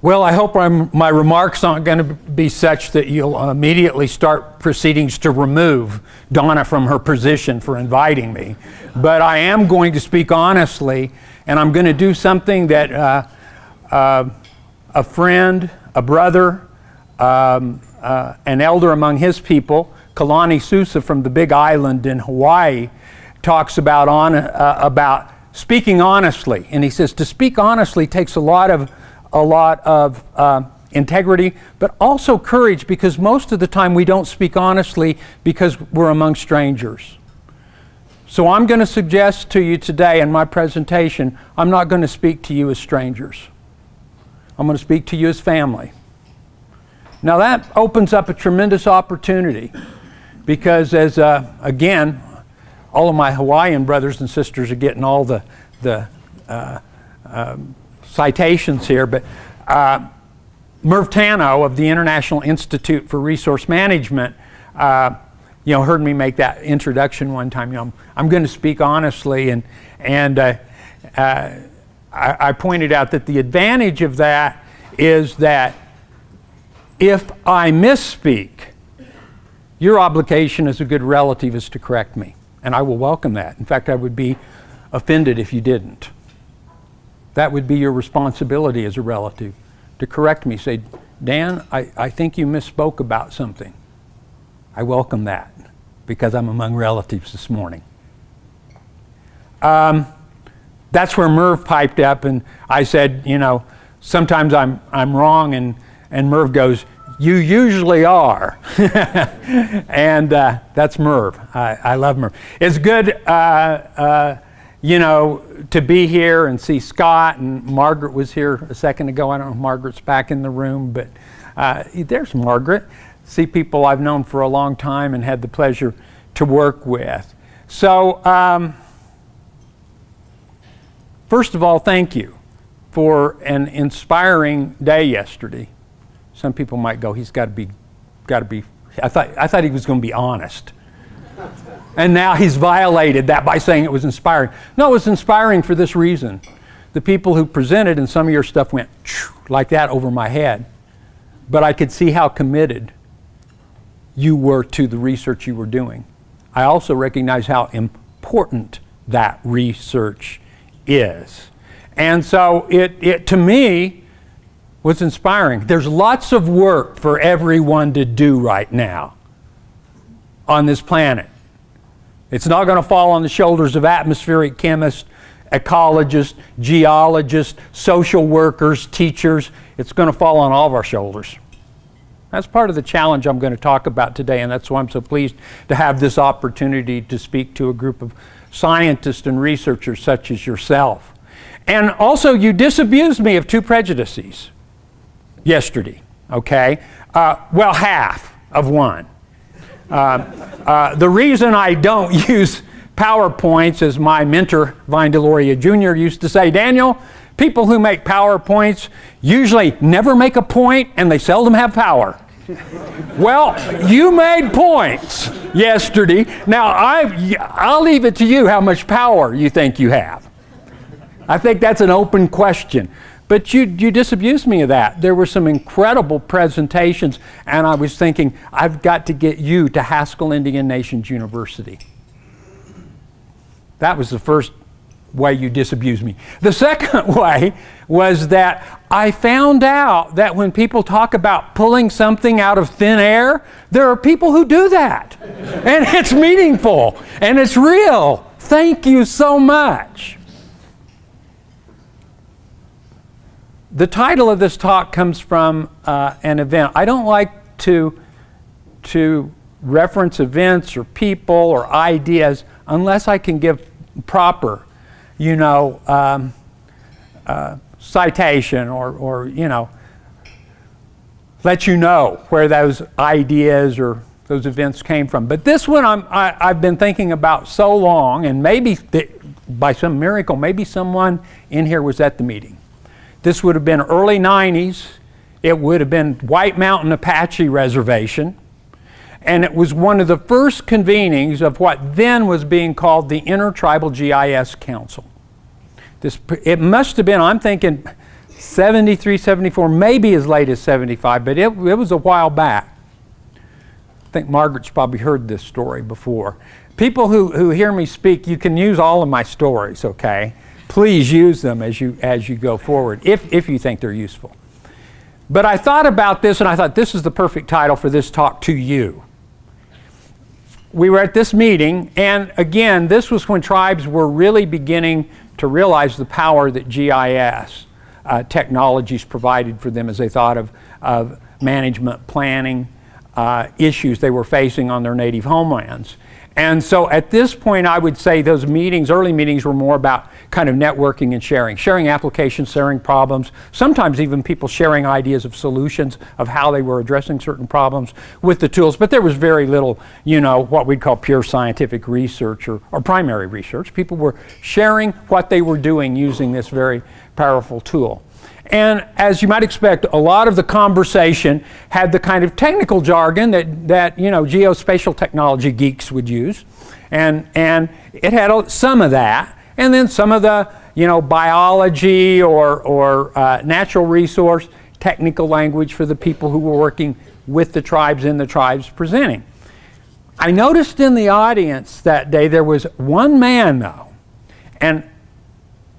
Well, I hope my remarks aren't going to be such that you'll immediately start proceedings to remove Donna from her position for inviting me. But I am going to speak honestly, and I'm going to do something that a friend, a brother, an elder among his people, Kalani Sousa from the Big Island in Hawaii, talks about speaking honestly. And he says to speak honestly takes a lot of integrity, but also courage, because most of the time we don't speak honestly because we're among strangers. So I'm going to suggest to you today in my presentation, I'm not going to speak to you as strangers. I'm going to speak to you as family. Now that opens up a tremendous opportunity, because as again, all of my Hawaiian brothers and sisters are getting all the citations here, but Merv Tano of the International Institute for Resource Management, heard me make that introduction one time. I'm going to speak honestly, and I pointed out that the advantage of that is that if I misspeak, your obligation as a good relative is to correct me, and I will welcome that. In fact, I would be offended if you didn't. That would be your responsibility as a relative, to correct me. Say, Dan, I think you misspoke about something. I welcome that, because I'm among relatives this morning. That's where Merv piped up, and I said, sometimes I'm wrong, and Merv goes, you usually are. And that's Merv. I love Merv. It's good to be here and see Scott, and Margaret was here a second ago. I don't know if Margaret's back in the room, but there's Margaret. See people I've known for a long time and had the pleasure to work with. So, first of all, thank you for an inspiring day yesterday. Some people might go, he's got to be. I thought he was going to be honest. And now he's violated that by saying it was inspiring. No, it was inspiring for this reason. The people who presented, and some of your stuff went like that over my head, but I could see how committed you were to the research you were doing. I also recognize how important that research is. And so it to me was inspiring. There's lots of work for everyone to do right now on this planet. It's not going to fall on the shoulders of atmospheric chemists, ecologists, geologists, social workers, teachers. It's going to fall on all of our shoulders. That's part of the challenge I'm going to talk about today, and that's why I'm so pleased to have this opportunity to speak to a group of scientists and researchers such as yourself. And also, you disabused me of two prejudices yesterday, okay? Well, half of one. The reason I don't use PowerPoints, as my mentor, Vine Deloria Jr. used to say, Daniel, people who make PowerPoints usually never make a point and they seldom have power. Well, you made points yesterday. Now, I'll leave it to you how much power you think you have. I think that's an open question. But you disabused me of that. There were some incredible presentations, and I was thinking, I've got to get you to Haskell Indian Nations University. That was the first way you disabused me. The second way was that I found out that when people talk about pulling something out of thin air, there are people who do that. And it's meaningful, and it's real. Thank you so much. The title of this talk comes from an event. I don't like to reference events or people or ideas unless I can give proper, citation or let you know where those ideas or those events came from. But this one I've been thinking about so long, and maybe by some miracle, maybe someone in here was at the meeting. This would have been early 90s. It would have been White Mountain Apache Reservation. And it was one of the first convenings of what then was being called the Intertribal GIS Council. It must have been, I'm thinking, 73, 74, maybe as late as 75, but it was a while back. I think Margaret's probably heard this story before. People who hear me speak, you can use all of my stories, okay? Please use them as you go forward, if you think they're useful. But I thought about this, and I thought this is the perfect title for this talk to you. We were at this meeting, and again, this was when tribes were really beginning to realize the power that GIS technologies provided for them as they thought of management planning issues they were facing on their native homelands. And so at this point, I would say those meetings, early meetings, were more about kind of networking and sharing applications, sharing problems, sometimes even people sharing ideas of solutions of how they were addressing certain problems with the tools. But there was very little, what we'd call pure scientific research or primary research. People were sharing what they were doing using this very powerful tool. And as you might expect, a lot of the conversation had the kind of technical jargon that geospatial technology geeks would use. And it had some of that. And then some of the, biology or natural resource technical language for the people who were working with the tribes and the tribes presenting. I noticed in the audience that day there was one man, though, and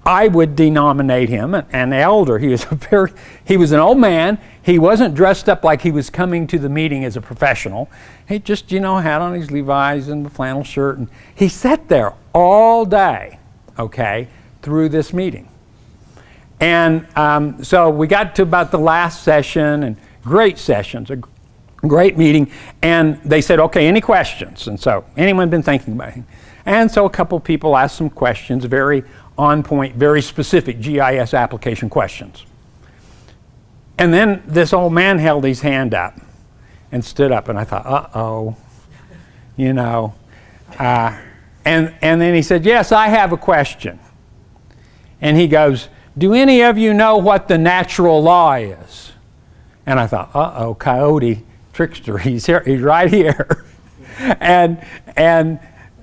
I would denominate him an elder. He was an old man. He wasn't dressed up like he was coming to the meeting as a professional. He just, had on his Levi's and the flannel shirt, and he sat there all day, through this meeting. And so we got to about the last session, and great sessions, a great meeting, and they said, okay, any questions? And so, anyone been thinking about it? And so a couple people asked some questions, very on point, very specific GIS application questions. And then this old man held his hand up and stood up, and I thought, uh-oh, and then he said, yes, I have a question. And he goes, do any of you know what the natural law is? And I thought, uh-oh, coyote, trickster, he's here, he's right here. and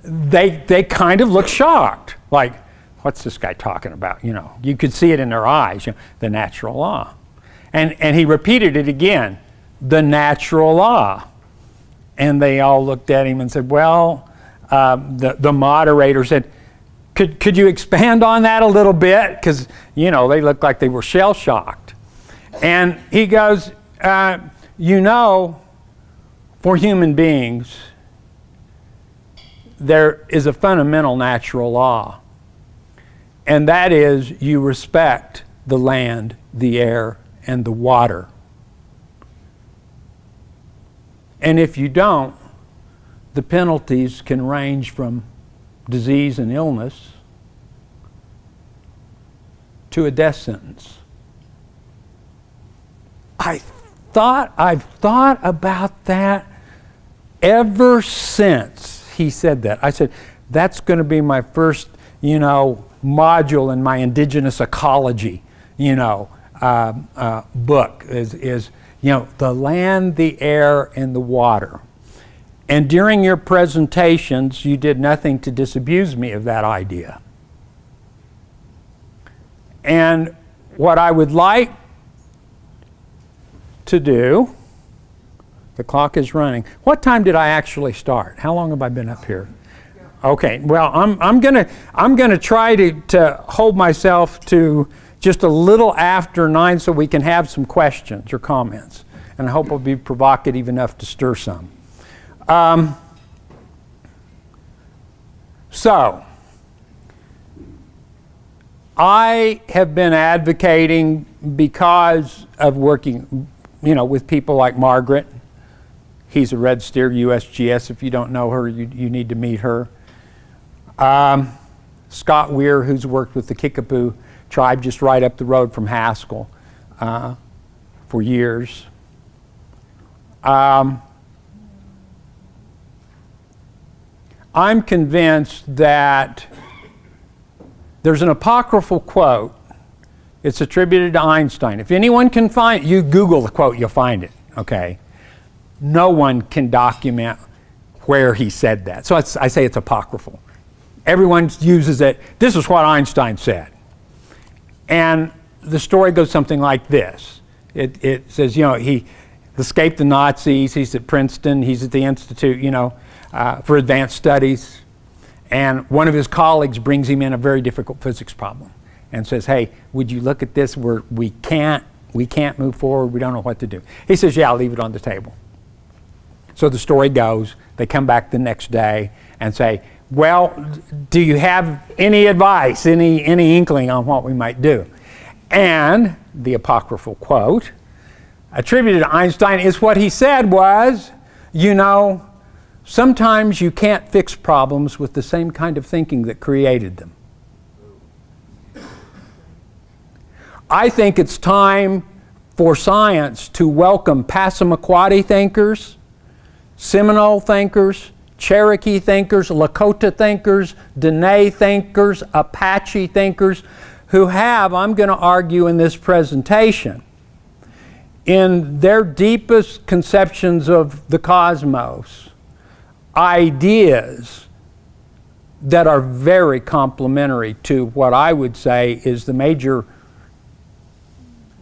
they kind of looked shocked, like, what's this guy talking about? You could see it in their eyes, the natural law. And he repeated it again, the natural law. And they all looked at him and said, well, the moderator said, could you expand on that a little bit? Because, they looked like they were shell-shocked. And he goes, for human beings, there is a fundamental natural law. And that is, you respect the land, the air, and the water. And if you don't, the penalties can range from disease and illness to a death sentence. I've thought about that ever since he said that. I said, that's going to be my first, module in my indigenous ecology, book is the land, the air, and the water. And during your presentations, you did nothing to disabuse me of that idea. And what I would like to do, the clock is running. What time did I actually start? How long have I been up here? Okay, well, I'm gonna try to hold myself to just a little after 9 so we can have some questions or comments. And I hope I'll be provocative enough to stir some. So, I have been advocating because of working, with people like Margaret. He's a Red Steer USGS. If you don't know her, you need to meet her. Scott Weir, who's worked with the Kickapoo tribe just right up the road from Haskell for years. I'm convinced that there's an apocryphal quote. It's attributed to Einstein. If anyone can find it, you Google the quote, you'll find it, okay? No one can document where he said that. So I say it's apocryphal. Everyone uses it. This is what Einstein said. And the story goes something like this. It says, he escaped the Nazis. He's at Princeton. He's at the Institute, for Advanced Studies. And one of his colleagues brings him in a very difficult physics problem and says, hey, would you look at this? We can't move forward. We don't know what to do. He says, yeah, I'll leave it on the table. So the story goes, they come back the next day and say, well, do you have any advice, any inkling on what we might do? And the apocryphal quote attributed to Einstein is what he said was, sometimes you can't fix problems with the same kind of thinking that created them. I think it's time for science to welcome Passamaquoddy thinkers, Seminole thinkers, Cherokee thinkers, Lakota thinkers, Dene thinkers, Apache thinkers, who have, I'm going to argue in this presentation, in their deepest conceptions of the cosmos, ideas that are very complementary to what I would say is the major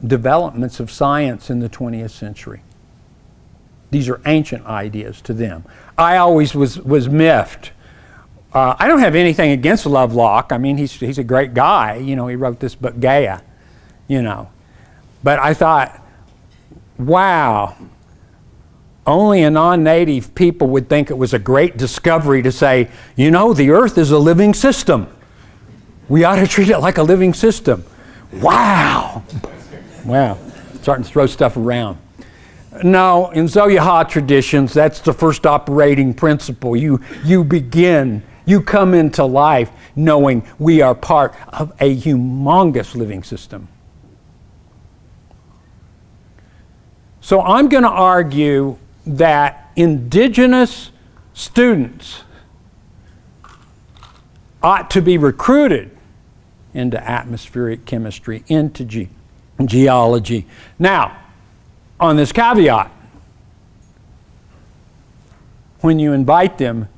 developments of science in the 20th century. These are ancient ideas to them. I always was miffed. I don't have anything against Lovelock. I mean, he's a great guy. He wrote this book, Gaia, But I thought, wow, only a non-native people would think it was a great discovery to say, the Earth is a living system. We ought to treat it like a living system. Wow. Wow. Starting to throw stuff around. No, in Zoyaha traditions, that's the first operating principle. You come into life knowing we are part of a humongous living system. So I'm going to argue that indigenous students ought to be recruited into atmospheric chemistry, into geology. Now, on this caveat, when you invite them,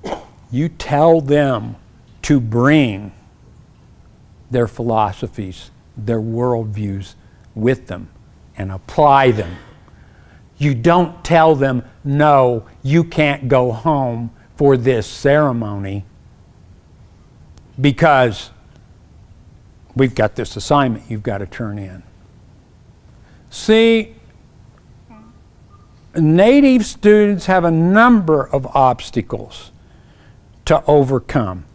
you tell them to bring their philosophies, their worldviews with them and apply them. You don't tell them, no, you can't go home for this ceremony because we've got this assignment you've got to turn in. See, native students have a number of obstacles to overcome.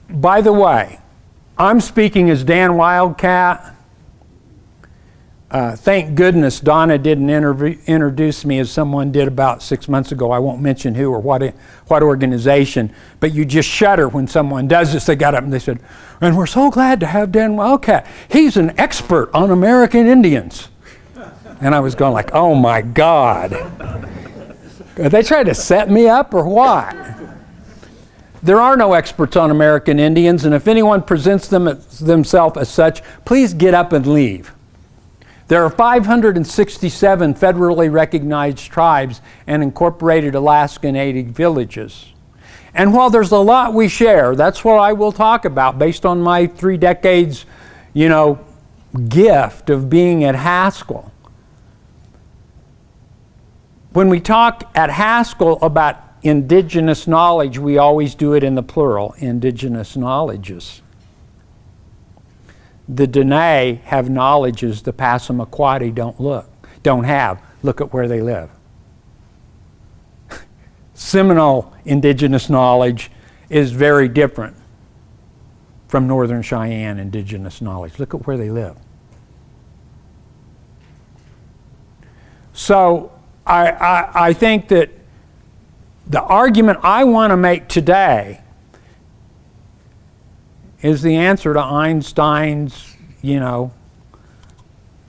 By the way, I'm speaking as Dan Wildcat. Thank goodness Donna didn't introduce me as someone did about 6 months ago. I won't mention who or what organization, but you just shudder when someone does this. They got up and they said, and we're so glad to have Dan Wildcat. He's an expert on American Indians. And I was going like, oh my God. Are they trying to set me up or what? There are no experts on American Indians, and if anyone presents themselves as such, please get up and leave. There are 567 federally recognized tribes and incorporated Alaska Native villages. And while there's a lot we share, that's what I will talk about based on my 3 decades, gift of being at Haskell. When we talk at Haskell about indigenous knowledge, we always do it in the plural, indigenous knowledges. The Dene have knowledges the Passamaquoddy don't have. Look at where they live. Seminole indigenous knowledge is very different from Northern Cheyenne indigenous knowledge. Look at where they live. So I think that the argument I want to make today is the answer to Einstein's, the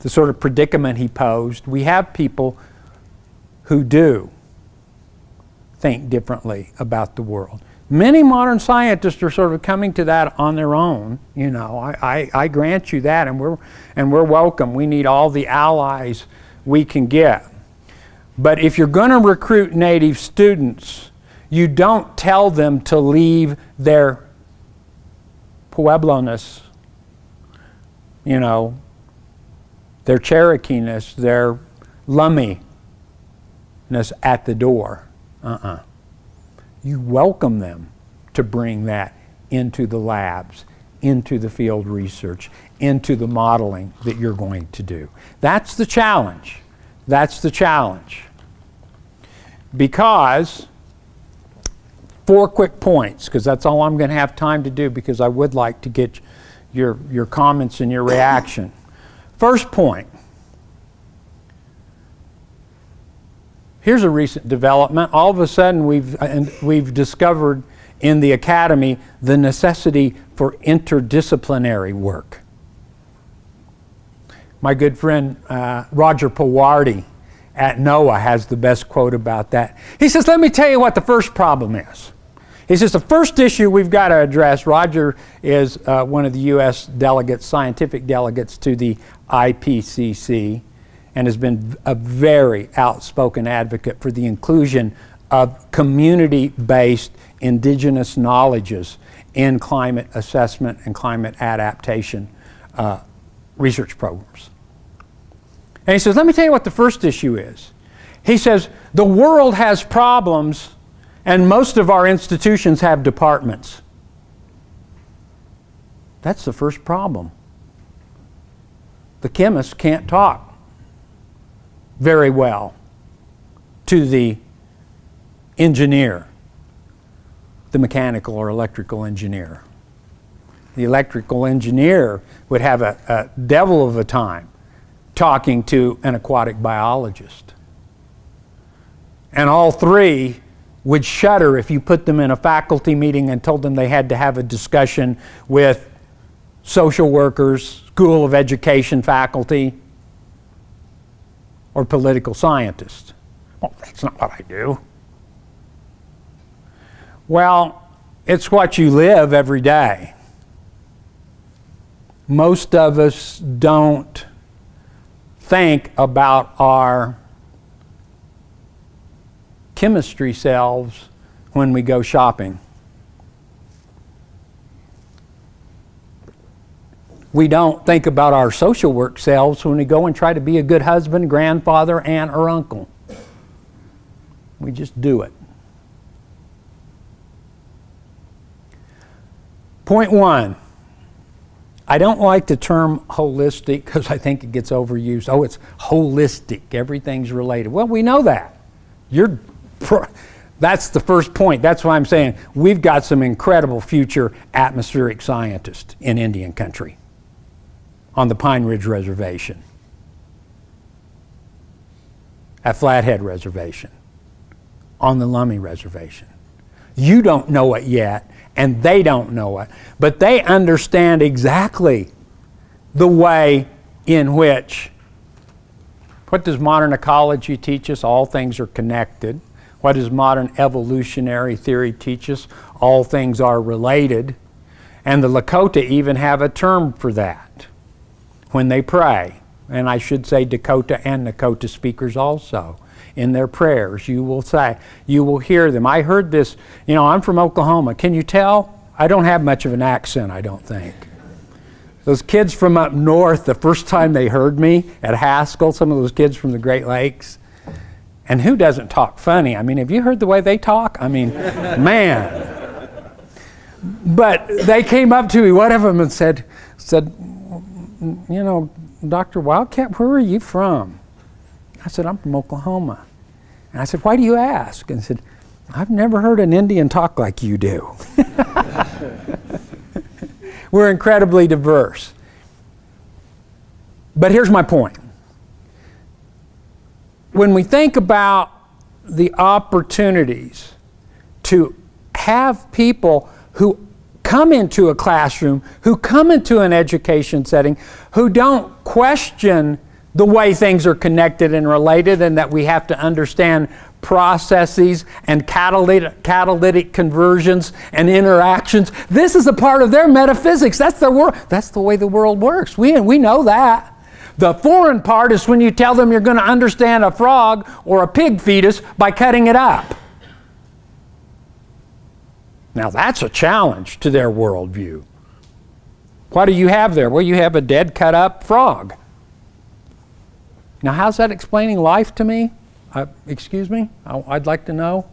sort of predicament he posed. We have people who do think differently about the world. Many modern scientists are sort of coming to that on their own. I grant you that, and we're welcome. We need all the allies we can get. But if you're going to recruit native students, you don't tell them to leave their Pueblo-ness, their Cherokee-ness, their Lummi-ness at the door. You welcome them to bring that into the labs, into the field research, into the modeling that you're going to do. That's the challenge. That's the challenge. Because, 4 quick points, because that's all I'm going to have time to do, because I would like to get your comments and your reaction. First point. Here's a recent development. All of a sudden we've discovered in the academy the necessity for interdisciplinary work. My good friend Roger Pawardi at NOAA has the best quote about that. He says, let me tell you what the first problem is. He says the first issue we've got to address, Roger is one of the U.S. delegates, scientific delegates to the IPCC, and has been a very outspoken advocate for the inclusion of community-based indigenous knowledges in climate assessment and climate adaptation research programs. And he says, let me tell you what the first issue is. He says, the world has problems and most of our institutions have departments. That's the first problem. The chemists can't talk very well to the engineer, the mechanical or electrical engineer. The electrical engineer would have a devil of a time talking to an aquatic biologist. And all three would shudder if you put them in a faculty meeting and told them they had to have a discussion with social workers, School of Education faculty, or political scientists. Well, that's not what I do. Well, it's what you live every day. Most of us don't think about our chemistry selves when we go shopping. We don't think about our social work selves when we go and try to be a good husband, grandfather, aunt, or uncle. We just do it. Point 1. I don't like the term holistic because I think it gets overused. Oh, it's holistic. Everything's related. Well, we know that. That's the first point. That's why I'm saying we've got some incredible future atmospheric scientists in Indian country on the Pine Ridge Reservation, at Flathead Reservation, on the Lummi Reservation. You don't know it yet, and they don't know it, but they understand exactly the way in which, what does modern ecology teach us? All things are connected. What does modern evolutionary theory teach us? All things are related. And the Lakota even have a term for that when they pray. And I should say Dakota and Nakota speakers also. In their prayers, you will say, you will hear them. I heard this, I'm from Oklahoma. Can you tell? I don't have much of an accent, I don't think. Those kids from up north, the first time they heard me at Haskell, some of those kids from the Great Lakes, and who doesn't talk funny? I mean, have you heard the way they talk? I mean, man. But they came up to me, one of them, and said, Dr. Wildcat, where are you from? I said, I'm from Oklahoma. And I said, why do you ask? And he said, I've never heard an Indian talk like you do. We're incredibly diverse. But here's my point. When we think about the opportunities to have people who come into a classroom, who come into an education setting, who don't question the way things are connected and related, and that we have to understand processes and catalytic conversions and interactions. This is a part of their metaphysics. That's their world. That's the way the world works. We know that. The foreign part is when you tell them you're going to understand a frog or a pig fetus by cutting it up. Now that's a challenge to their worldview. What do you have there? Well, you have a dead cut up frog. Now, how's that explaining life to me? Excuse me? I'd like to know.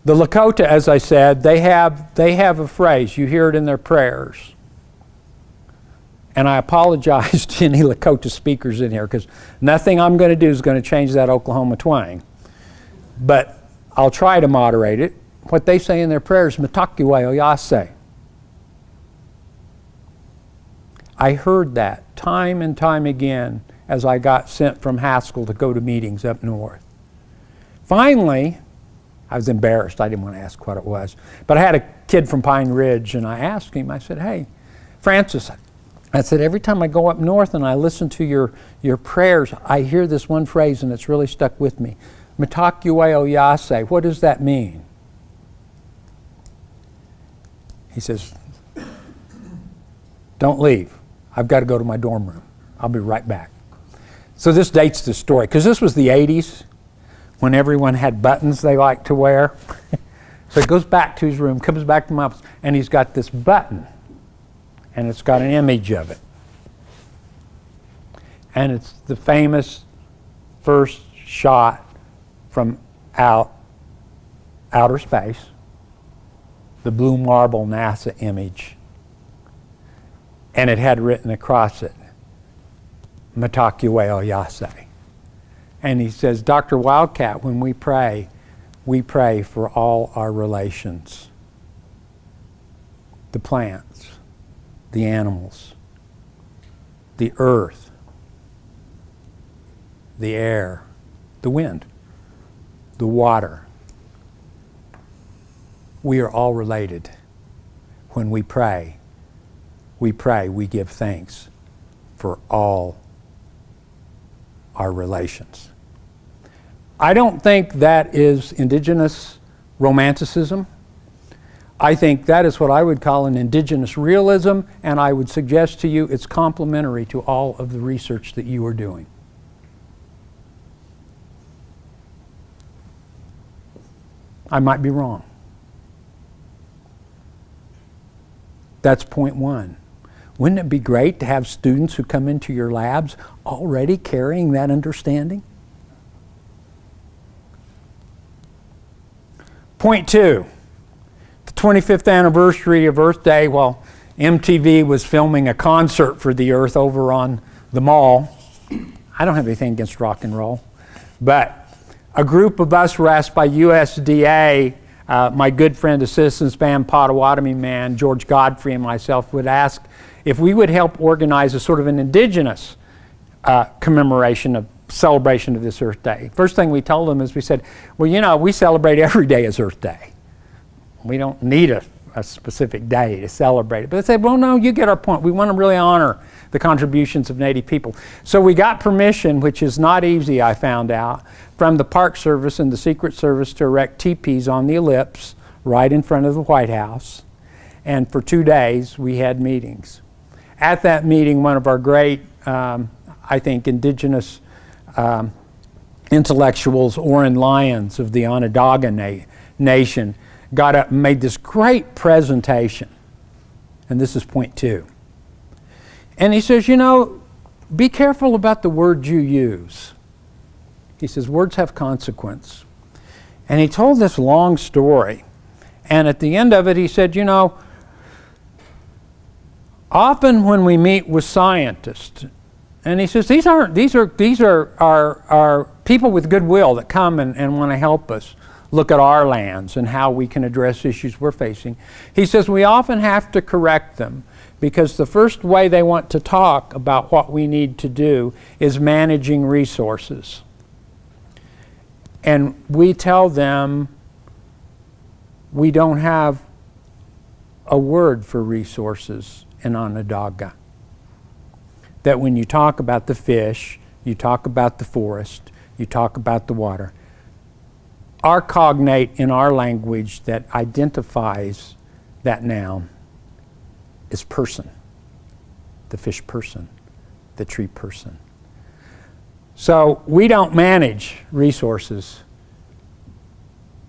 The Lakota, as I said, they have a phrase. You hear it in their prayers. And I apologize to any Lakota speakers in here, because nothing I'm going to do is going to change that Oklahoma twang. But I'll try to moderate it. What they say in their prayers, Mitakiwe Oyase. I heard that time and time again as I got sent from Haskell to go to meetings up north. Finally, I was embarrassed. I didn't want to ask what it was. But I had a kid from Pine Ridge, and I asked him, I said, hey, Francis, I said, every time I go up north and I listen to your prayers, I hear this one phrase, and it's really stuck with me. Mitakiwe Oyase, what does that mean? He says, don't leave. I've got to go to my dorm room. I'll be right back. So this dates the story, because this was the 80s when everyone had buttons they liked to wear. So he goes back to his room, comes back to my office, and he's got this button, and it's got an image of it. And it's the famous first shot from outer space, the blue marble NASA image. And it had written across it, Mitakiwe Oyase. And he says, Dr. Wildcat, when we pray for all our relations. The plants, the animals, the earth, the air, the wind, the water. We are all related. When we pray, we give thanks for all our relations. I don't think that is indigenous romanticism. I think that is what I would call an indigenous realism, and I would suggest to you it's complementary to all of the research that you are doing. I might be wrong. That's point one. Wouldn't it be great to have students who come into your labs already carrying that understanding? Point two, the 25th anniversary of Earth Day, while MTV was filming a concert for the Earth over on the mall. I don't have anything against rock and roll, but a group of us were asked by USDA, my good friend, the Citizens Band Potawatomi man, George Godfrey, and myself would ask if we would help organize a sort of an indigenous commemoration of celebration of this Earth Day. First thing we told them is we said, well, you know, we celebrate every day as Earth Day. We don't need a specific day to celebrate it. But they said, well, no, you get our point. We want to really honor the contributions of Native people. So we got permission, which is not easy, I found out, from the Park Service and the Secret Service to erect teepees on the ellipse right in front of the White House. And for 2 days, we had meetings. At that meeting, one of our great, I think, indigenous intellectuals, Oren Lyons of the Onondaga Nation, got up and made this great presentation. And this is point two. And he says, you know, be careful about the words you use. He says, words have consequence. And he told this long story. And at the end of it, he said, you know, often when we meet with scientists, and he says, these are people with goodwill that come and want to help us look at our lands and how we can address issues we're facing. He says we often have to correct them because the first way they want to talk about what we need to do is managing resources. And we tell them we don't have a word for resources in Onondaga. That when you talk about the fish, you talk about the forest, you talk about the water, our cognate in our language that identifies that noun is person, the fish person, the tree person. So we don't manage resources.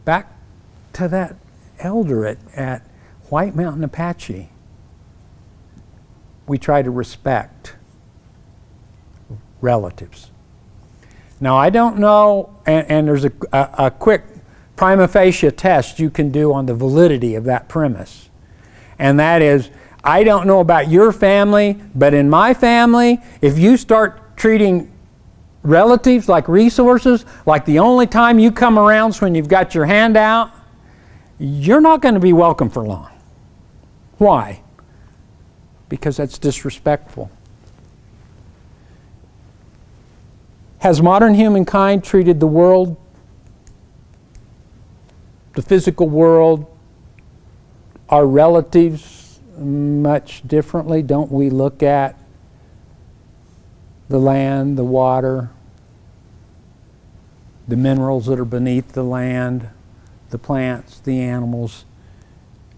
Back to that elder at White Mountain Apache. we try to respect relatives. Now, I don't know, and there's a quick prima facie test you can do on the validity of that premise. And that is, I don't know about your family, but in my family, if you start treating relatives like resources, like the only time you come around is when you've got your hand out, you're not going to be welcome for long. Why? Because that's disrespectful. Has modern humankind treated the world, the physical world, our relatives much differently? Don't we look at the land, the water, the minerals that are beneath the land, the plants, the animals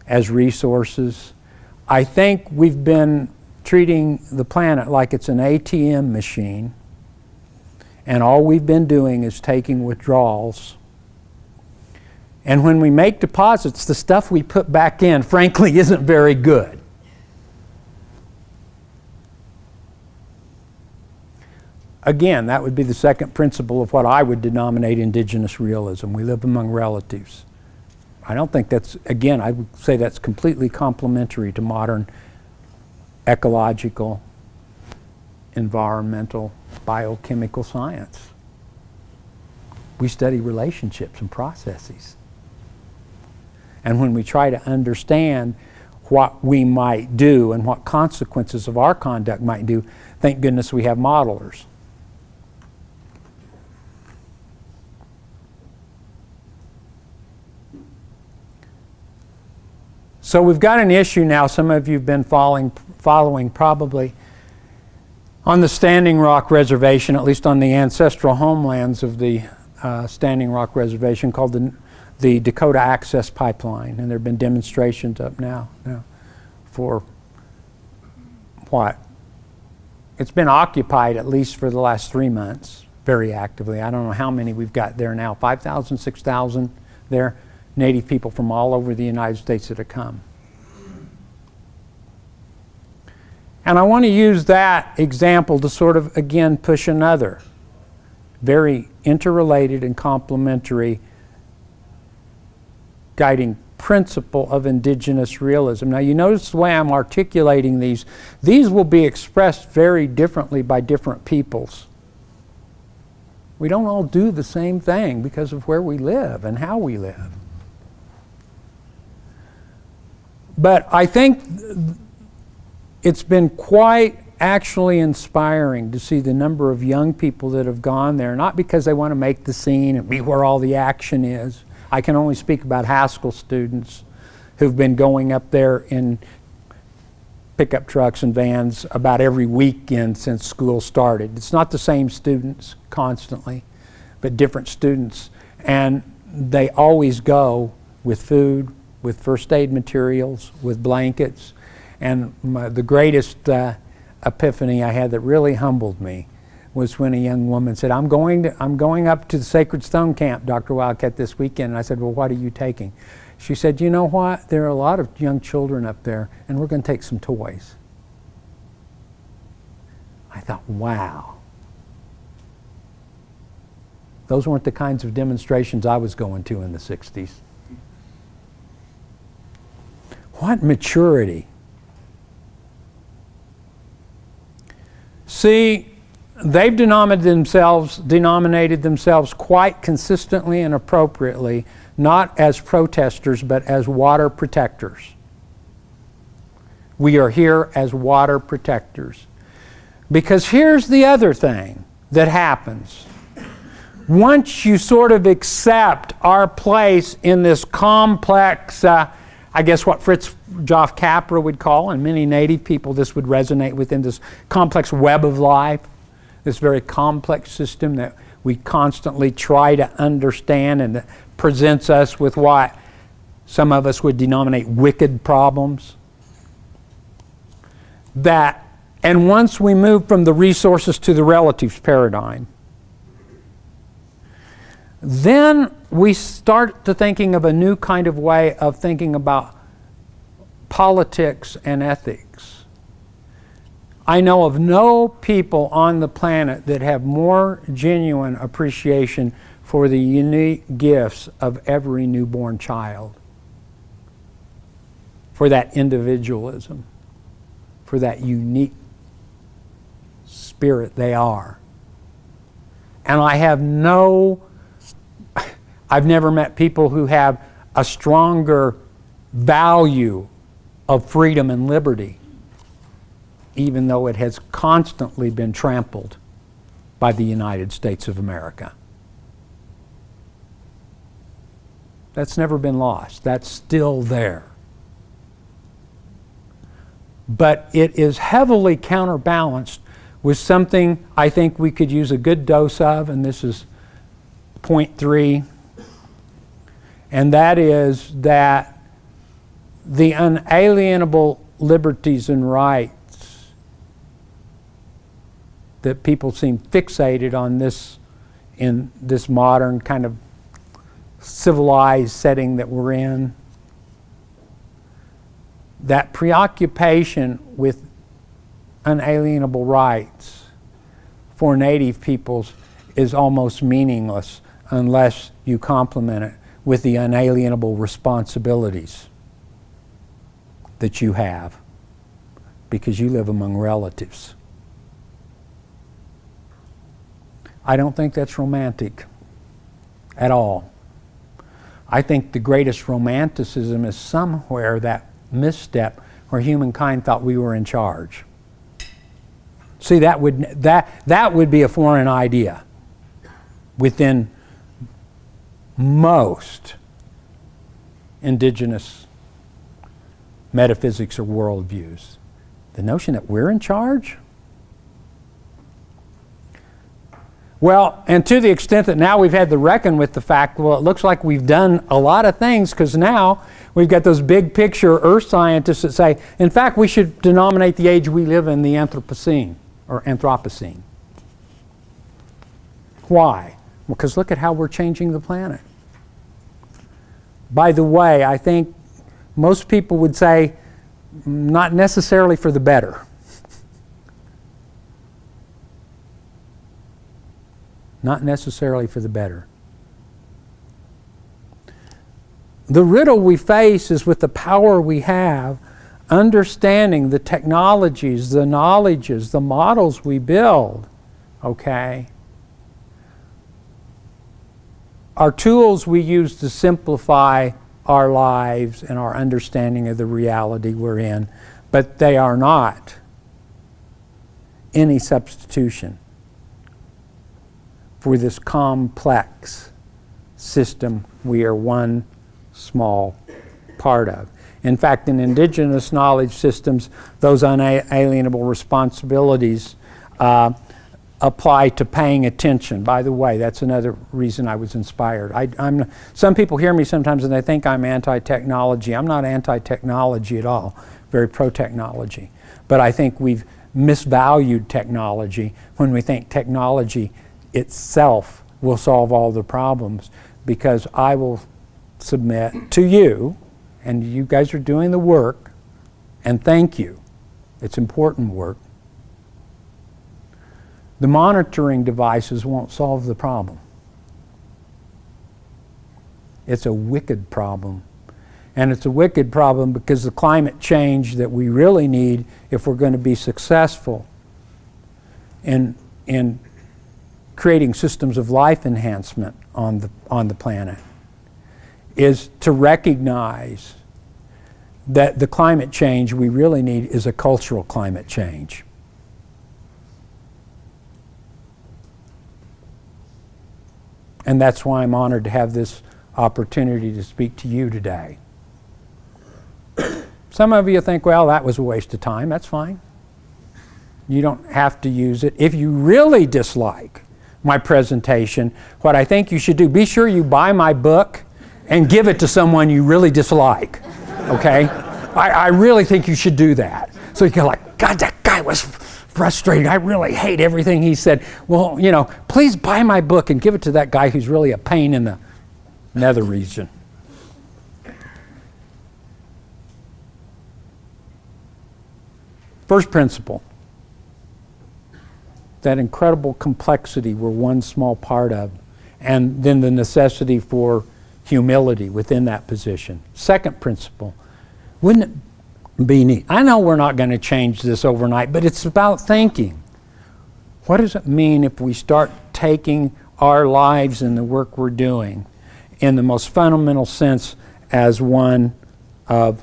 as resources? I think we've been treating the planet like it's an ATM machine, and all we've been doing is taking withdrawals. And when we make deposits, the stuff we put back in, frankly, isn't very good. Again, that would be the second principle of what I would denominate indigenous realism. We live among relatives. I don't think that's, again, I would say that's completely complementary to modern ecological, environmental, biochemical science. We study relationships and processes. And when we try to understand what we might do and what consequences of our conduct might do, thank goodness we have modelers. So we've got an issue now, some of you have been following probably on the Standing Rock Reservation, at least on the ancestral homelands of the Standing Rock Reservation, called the Dakota Access Pipeline. And there have been demonstrations up now for what? It's been occupied at least for the last 3 months, very actively. I don't know how many we've got there now, 5,000, 6,000 there. Native people from all over the United States that have come. And I want to use that example to sort of, again, push another very interrelated and complementary guiding principle of indigenous realism. Now, you notice the way I'm articulating these. These will be expressed very differently by different peoples. We don't all do the same thing because of where we live and how we live. But I think it's been quite actually inspiring to see the number of young people that have gone there, not because they want to make the scene and be where all the action is. I can only speak about Haskell students who've been going up there in pickup trucks and vans about every weekend since school started. It's not the same students constantly, but different students. And they always go with food, with first aid materials, with blankets. And the greatest epiphany I had that really humbled me was when a young woman said, I'm going up to the Sacred Stone Camp, Dr. Wildcat, this weekend. And I said, well, what are you taking? She said, you know what? There are a lot of young children up there, and we're going to take some toys. I thought, wow. Those weren't the kinds of demonstrations I was going to in the 60s. What maturity. See, they've denominated themselves quite consistently and appropriately, not as protesters, but as water protectors. We are here as water protectors. Because here's the other thing that happens. Once you sort of accept our place in this complex, I guess what Fritz Joff Capra would call, and many Native people, this would resonate within this complex web of life, this very complex system that we constantly try to understand and that presents us with what some of us would denominate wicked problems. And once we move from the resources to the relatives paradigm, then we start to thinking of a new kind of way of thinking about politics and ethics. I know of no people on the planet that have more genuine appreciation for the unique gifts of every newborn child, for that individualism, for that unique spirit they are. And I've never met people who have a stronger value of freedom and liberty, even though it has constantly been trampled by the United States of America. That's never been lost. That's still there. But it is heavily counterbalanced with something I think we could use a good dose of, and this is point 3, and that is that the unalienable liberties and rights that people seem fixated on this in this modern kind of civilized setting that we're in, that preoccupation with unalienable rights for Native peoples is almost meaningless unless you complement it with the unalienable responsibilities that you have because you live among relatives. I don't think that's romantic at all. I think the greatest romanticism is somewhere that misstep where humankind thought we were in charge. See, that would be a foreign idea within most indigenous metaphysics or worldviews. The notion that we're in charge? Well, and to the extent that now we've had to reckon with the fact, well, it looks like we've done a lot of things because now we've got those big picture earth scientists that say, in fact, we should denominate the age we live in the Anthropocene or Anthropocene. Why? Well, because look at how we're changing the planet. By the way, I think most people would say not necessarily for the better. Not necessarily for the better. The riddle we face is with the power we have, understanding the technologies, the knowledges, the models we build, okay, are tools we use to simplify our lives and our understanding of the reality we're in, but they are not any substitution for this complex system we are one small part of. In fact, in indigenous knowledge systems, those unalienable responsibilities apply to paying attention. By the way, that's another reason I was inspired. Some people hear me sometimes and they think I'm anti-technology. I'm not anti-technology at all, very pro-technology. But I think we've misvalued technology when we think technology itself will solve all the problems, because I will submit to you, and you guys are doing the work, and thank you. It's important work. The monitoring devices won't solve the problem. It's a wicked problem. And it's a wicked problem because the climate change that we really need if we're going to be successful in creating systems of life enhancement on the planet is to recognize that the climate change we really need is a cultural climate change. And that's why I'm honored to have this opportunity to speak to you today. Some of you think, well, that was a waste of time. That's fine. You don't have to use it. If you really dislike my presentation, what I think you should do, be sure you buy my book and give it to someone you really dislike, okay? I really think you should do that. So you go like, God, that guy was frustrating. I really hate everything he said. Well, you know, please buy my book and give it to that guy who's really a pain in the nether region. First principle. that incredible complexity we're one small part of, and then the necessity for humility within that position. Second principle, wouldn't it be neat? I know we're not going to change this overnight, but it's about thinking. What does it mean if we start taking our lives and the work we're doing in the most fundamental sense as one of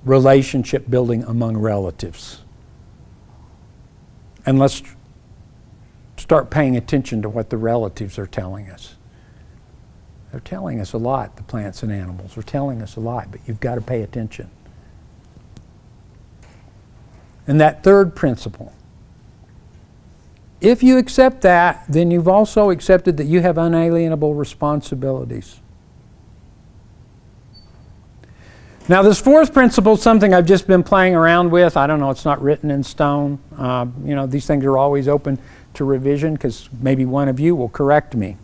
relationship building among relatives? And let's start paying attention to what the relatives are telling us. They're telling us a lot, the plants and animals. They're telling us a lot, but you've got to pay attention. And that third principle, if you accept that, then you've also accepted that you have unalienable responsibilities. Now, this fourth principle is something I've just been playing around with. I don't know, it's not written in stone. These things are always open to revision because maybe one of you will correct me.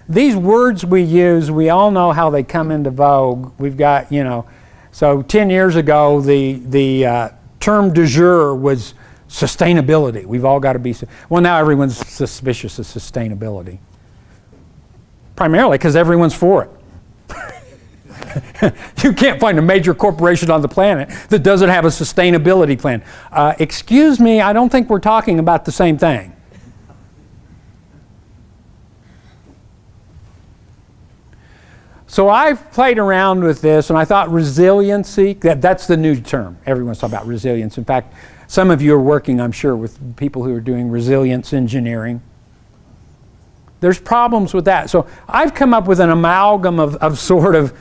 These words we use, we all know how they come into vogue. We've got, so 10 years ago, the term du jour was sustainability. We've all got to be, well, now everyone's suspicious of sustainability. Primarily because everyone's for it. You can't find a major corporation on the planet that doesn't have a sustainability plan. Excuse me, I don't think we're talking about the same thing. So I've played around with this, and I thought resiliency, that's the new term. Everyone's talking about resilience. In fact, some of you are working, I'm sure, with people who are doing resilience engineering. There's problems with that. So I've come up with an amalgam of sort of,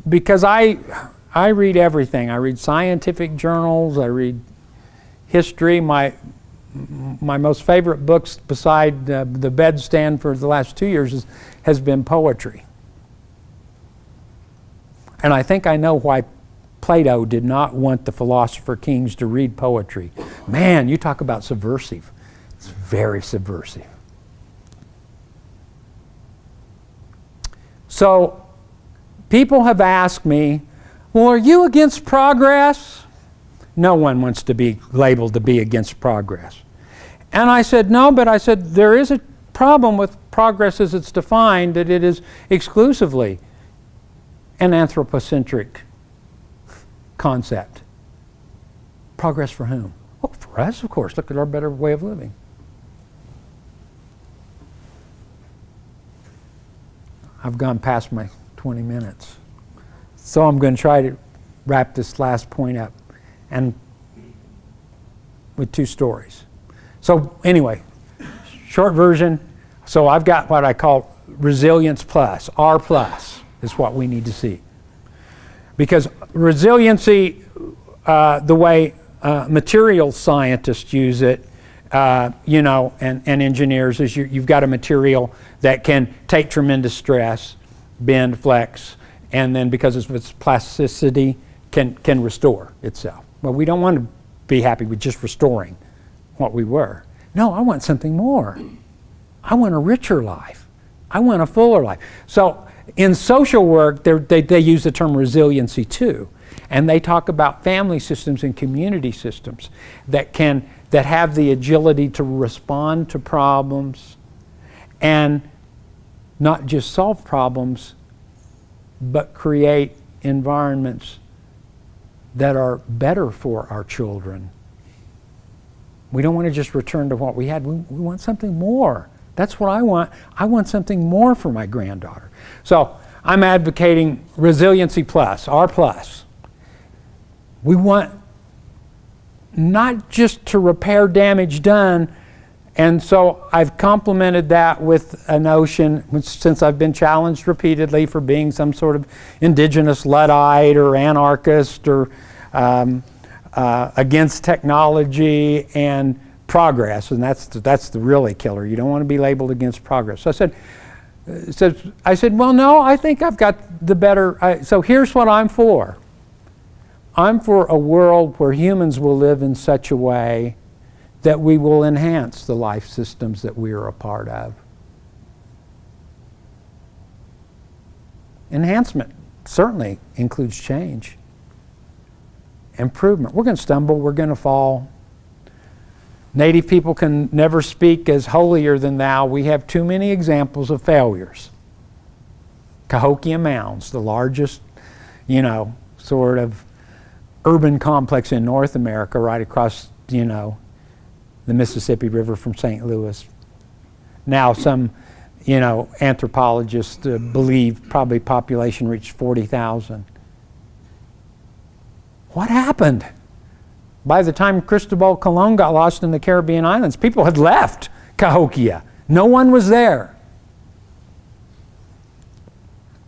because I read everything. I read scientific journals, I read history. My most favorite books beside the bedstand for the last 2 years has been poetry. And I think I know why Plato did not want the philosopher kings to read poetry. Man, you talk about subversive. It's very subversive. So people have asked me, well, are you against progress? No one wants to be labeled to be against progress. And I said, no, but I said there is a problem with progress as it's defined, that it is exclusively an anthropocentric concept. Progress for whom? Well, for us, of course. Look at our better way of living. I've gone past my 20 minutes. So I'm going to try to wrap this last point up and with two stories. So anyway, short version. So I've got what I call resilience plus, R plus is what we need to see. Because resiliency, the way material scientists use it, and engineers, is you've got a material that can take tremendous stress, bend, flex, and then because of its plasticity can restore itself. Well, we don't want to be happy with just restoring what we were. No, I want something more. I want a richer life. I want a fuller life. So in social work, they use the term resiliency too. And they talk about family systems and community systems that have the agility to respond to problems and not just solve problems, but create environments that are better for our children. We don't want to just return to what we had. We want something more. That's what I want. I want something more for my granddaughter. So I'm advocating resiliency plus, R plus. We want not just to repair damage done, and so I've complemented that with a notion, which, since I've been challenged repeatedly for being some sort of indigenous Luddite or anarchist or against technology and progress, and that's the really killer. You don't want to be labeled against progress. So I said, well, no, I think I've got the better. So here's what I'm for. I'm for a world where humans will live in such a way that we will enhance the life systems that we are a part of. Enhancement. certainly includes change. Improvement. We're going to stumble, we're going to fall. Native people can never speak as holier than thou. We have too many examples of failures. Cahokia Mounds, the largest, sort of urban complex in North America, right across, the Mississippi River from St. Louis. Now some, anthropologists believe probably population reached 40,000. What happened? By the time Cristobal Colon got lost in the Caribbean islands, people had left Cahokia. No one was there.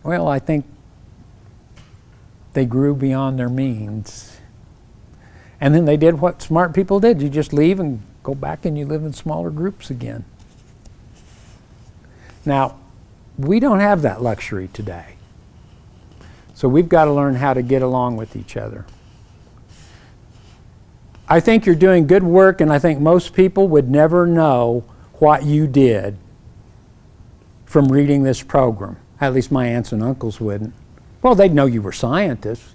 Well, I think they grew beyond their means. And then they did what smart people did. You just leave and go back and you live in smaller groups again. Now, we don't have that luxury today. So we've got to learn how to get along with each other. I think you're doing good work, and I think most people would never know what you did from reading this program. At least my aunts and uncles wouldn't. Well, they'd know you were scientists.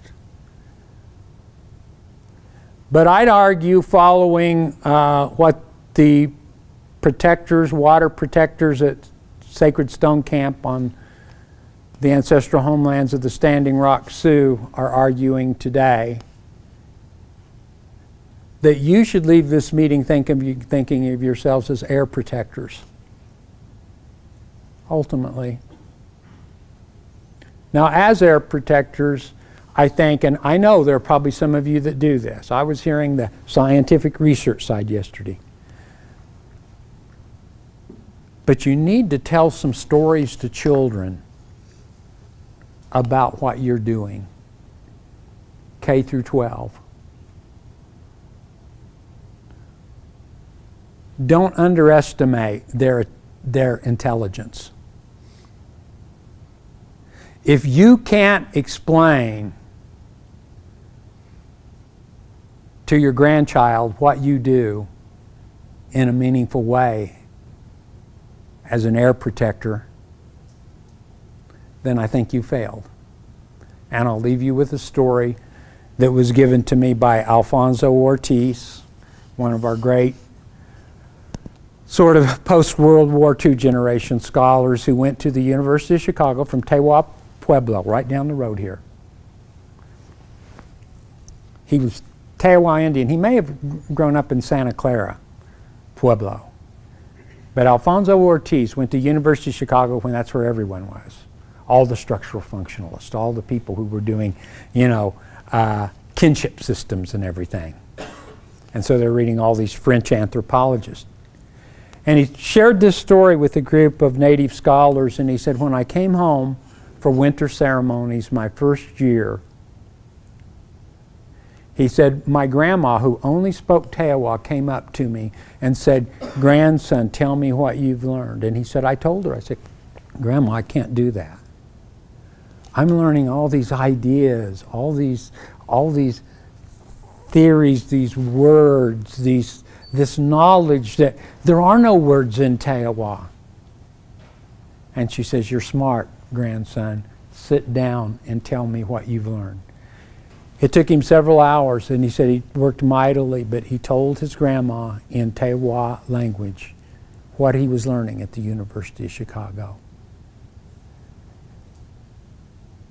But I'd argue, following what the protectors, water protectors at Sacred Stone Camp on the ancestral homelands of the Standing Rock Sioux are arguing today, that you should leave this meeting thinking of yourselves as air protectors, ultimately. Now, as air protectors, I think, and I know there are probably some of you that do this. I was hearing the scientific research side yesterday. But you need to tell some stories to children about what you're doing, K through 12. Don't underestimate their intelligence. If you can't explain to your grandchild what you do in a meaningful way as an air protector, then I think you failed. And I'll leave you with a story that was given to me by Alfonso Ortiz, one of our great sort of post-World War II generation scholars who went to the University of Chicago from Tewa Pueblo, right down the road here. He was Tewa Indian. He may have grown up in Santa Clara, Pueblo. But Alfonso Ortiz went to University of Chicago when that's where everyone was. All the structural functionalists, all the people who were doing, kinship systems and everything. And so they're reading all these French anthropologists. And he shared this story with a group of native scholars, and he said, when I came home for winter ceremonies my first year, he said, my grandma, who only spoke Tewa, came up to me and said, grandson, tell me what you've learned. And he said, I told her, I said, Grandma, I can't do that. I'm learning all these ideas, all these theories, these words, this knowledge that there are no words in Tewa. And she says, you're smart, grandson. Sit down and tell me what you've learned. It took him several hours, and he said he worked mightily, but he told his grandma in Tewa language what he was learning at the University of Chicago.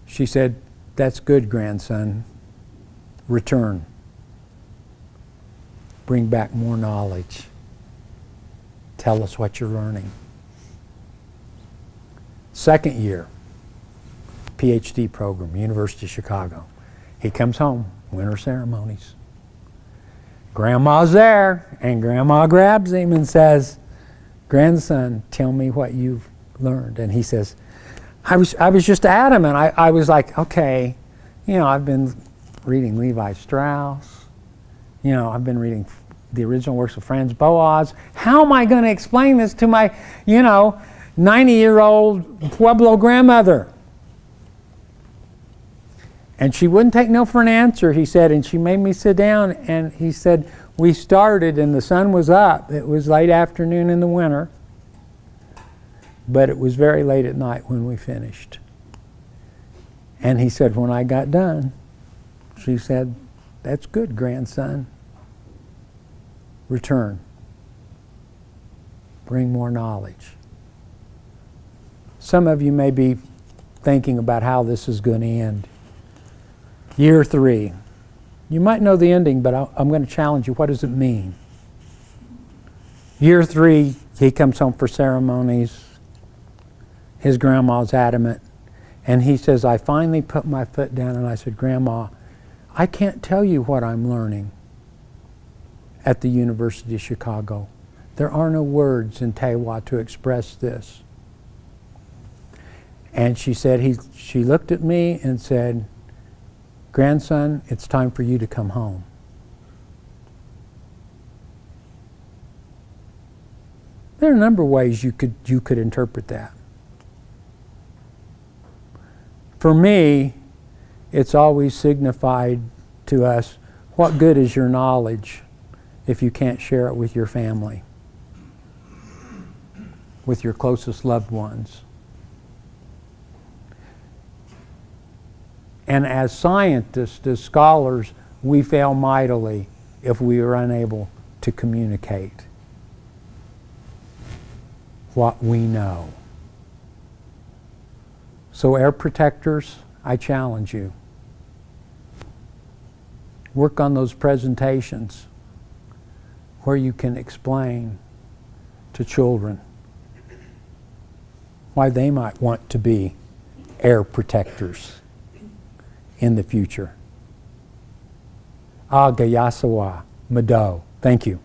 She said, that's good, grandson. Return. Bring back more knowledge. Tell us what you're learning. Second year, PhD program, University of Chicago. He comes home, winter ceremonies. Grandma's there, and Grandma grabs him and says, grandson, tell me what you've learned. And he says, I was just adamant. I was like, okay, I've been reading Levi Strauss. I've been reading the original works of Franz Boas. How am I going to explain this to my, 90-year-old Pueblo grandmother? And she wouldn't take no for an answer, he said, and she made me sit down, and he said, we started and the sun was up. It was late afternoon in the winter, but it was very late at night when we finished. And he said, when I got done, she said, "That's good, grandson. Return. Bring more knowledge." Some of you may be thinking about how this is going to end. Year 3. You might know the ending, but I'm going to challenge you. What does it mean? Year 3, he comes home for ceremonies. His grandma's adamant. And he says, I finally put my foot down and I said, "Grandma, I can't tell you what I'm learning at the University of Chicago. There are no words in Tewa to express this." And she said, she looked at me and said, "Grandson, it's time for you to come home." There are a number of ways you could interpret that. For me, it's always signified to us, what good is your knowledge if you can't share it with your family, with your closest loved ones? And as scientists, as scholars, we fail mightily if we are unable to communicate what we know. So air protectors, I challenge you. Work on those presentations where you can explain to children why they might want to be air protectors in the future. Gayasawa Mado. Thank you.